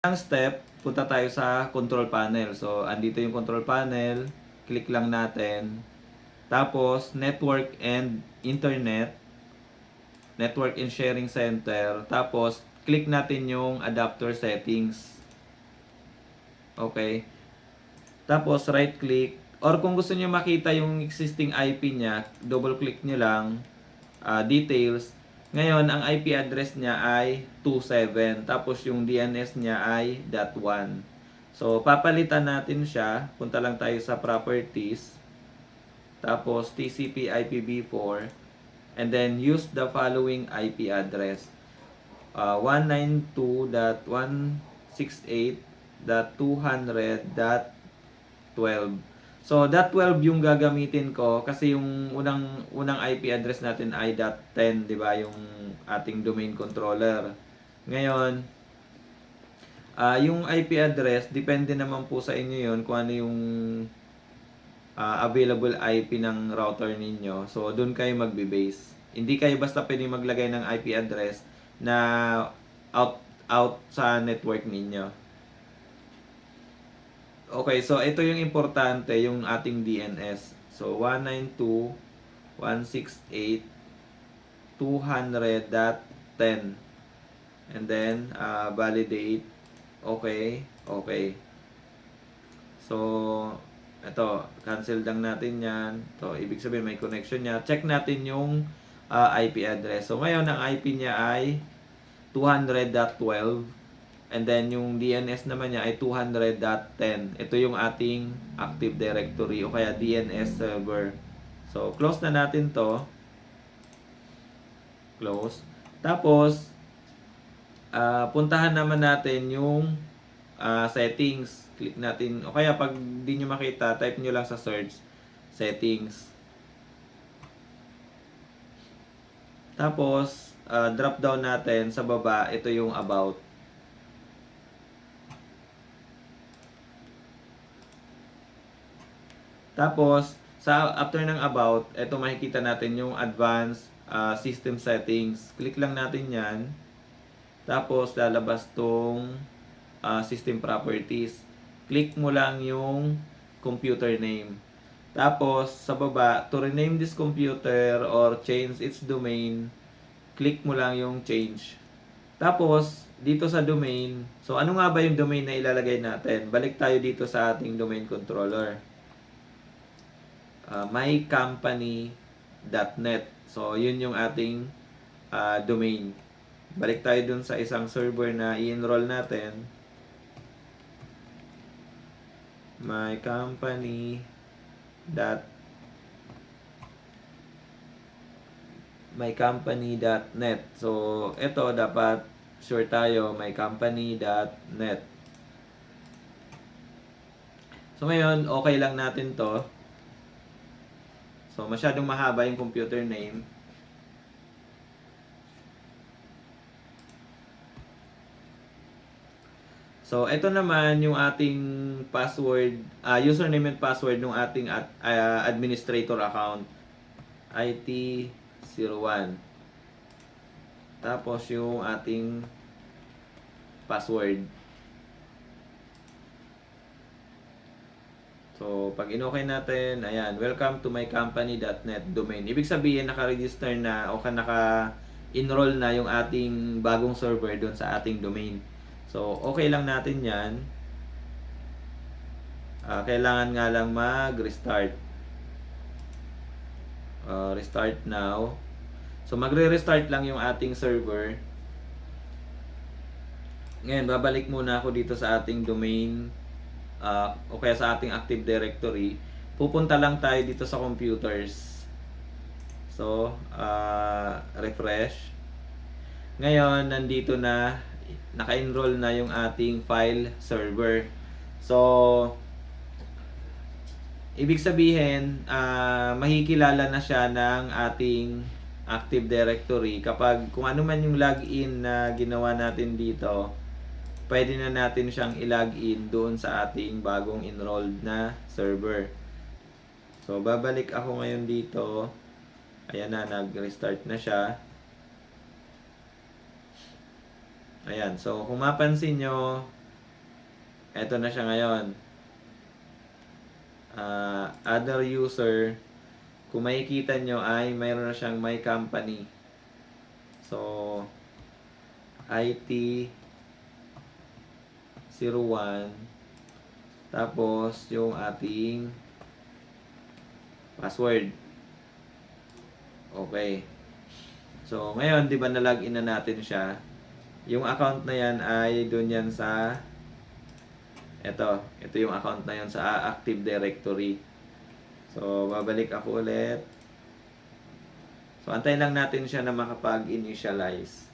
Ang step, punta tayo sa control panel. So, andito yung control panel. Click lang natin. Tapos, network and internet. Network and sharing center. Tapos, click natin yung adapter settings. Okay. Tapos, right click. Or kung gusto niyo makita yung existing IP niya, double click niyo lang. Details. Ngayon, ang IP address niya ay 27. Tapos yung DNS niya ay .1. So, papalitan natin siya. Punta lang tayo sa properties. Tapos, TCP IPv4. And then, use the following IP address. 192.168.200.12. So, .12 yung gagamitin ko kasi yung unang IP address natin ay .10, di ba? Yung ating domain controller. Ngayon, yung IP address, depende naman po sa inyo yun kung ano yung available IP ng router ninyo. So, doon kayo magbe-base. Hindi kayo basta pwede maglagay ng IP address na out sa network ninyo. Okay, so ito yung importante, yung ating DNS. So, 192.168.200.10. And then, validate. Okay, okay. So, ito, cancel lang natin yan. Ito, ibig sabihin may connection niya. Check natin yung IP address. So, ngayon, ang IP niya ay 200.12. And then, yung DNS naman niya ay 200.10. Ito yung ating Active Directory o kaya DNS server. So, close na natin to. Close. Tapos, puntahan naman natin yung settings. Click natin. O kaya, pag di nyo makita, type nyo lang sa search, settings. Tapos, drop down natin sa baba. Ito yung about. Tapos, after ng about, ito makikita natin yung advanced system settings. Click lang natin yan. Tapos, lalabas tong system properties. Click mo lang yung computer name. Tapos, sa baba, to rename this computer or change its domain, click mo lang yung change. Tapos, dito sa domain, so ano nga ba yung domain na ilalagay natin? Balik tayo dito sa ating domain controller. mycompany.net. So, yun yung ating domain. Balik tayo dun sa isang server na i-enroll natin. mycompany.net. So, ito dapat sure tayo, mycompany.net. So, ngayon, okay lang natin to. So, masyadong mahaba yung computer name. So, ito naman yung ating password, username and password ng ating administrator account. IT01. Tapos yung ating password. So, pag in-okay natin, ayan, welcome to mycompany.net domain. Ibig sabihin, naka-register na o naka-enroll na yung ating bagong server doon sa ating domain. So, okay lang natin yan. Kailangan nga lang mag-restart. Restart now. So, magre-restart lang yung ating server. Ngayon, babalik muna ako dito sa ating domain o kaya sa ating Active Directory. Pupunta lang tayo dito sa computers. So, refresh. Ngayon, nandito na, naka-enroll na yung ating file server. So, ibig sabihin, makikilala na siya ng ating Active Directory kapag kung ano man yung login na ginawa natin dito, pwede na natin siyang i-login doon sa ating bagong enrolled na server. So, babalik ako ngayon dito. Ayan na, nag-restart na siya. Ayan, so kung mapansin nyo, Eto na siya ngayon. Other user, kung makikita nyo ay mayroon na siyang my company. So, IT01, tapos yung ating password. Okay. So, ngayon, di ba na-login na natin siya? Yung account na yan ay doon yan sa ito yung account na yan sa Active Directory. So, babalik ako ulit. So, antayin lang natin siya na makapag-initialize.